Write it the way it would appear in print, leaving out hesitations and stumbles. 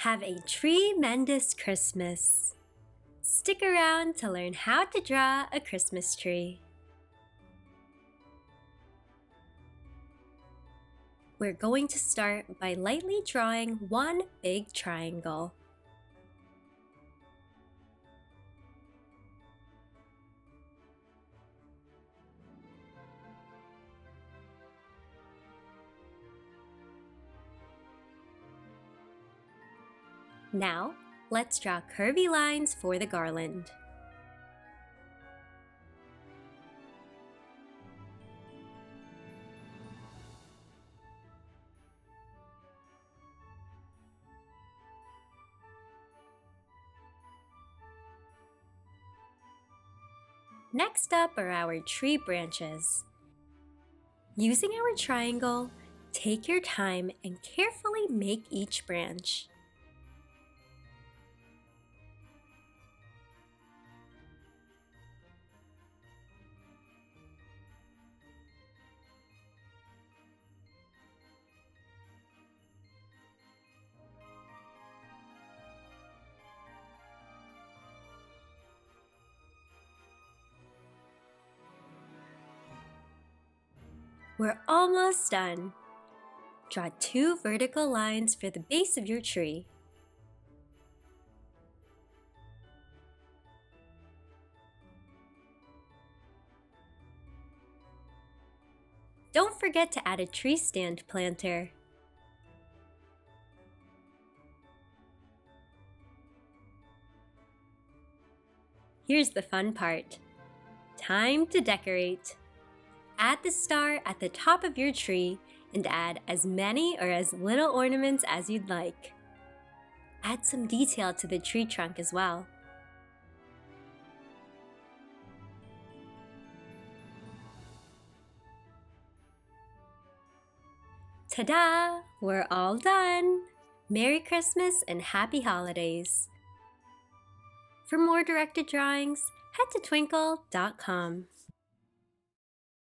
Have a tremendous Christmas! Stick around to learn how to draw a Christmas tree. We're going to start by lightly drawing one big triangle. Now, let's draw curvy lines for the garland. Next up are our tree branches. Using our triangle, take your time and carefully make each branch. We're almost done. Draw 2 vertical lines for the base of your tree. Don't forget to add a tree stand planter. Here's the fun part. Time to decorate. Add the star at the top of your tree and add as many or as little ornaments as you'd like. Add some detail to the tree trunk as well. Ta-da! We're all done! Merry Christmas and Happy Holidays! For more directed drawings, head to twinkl.com.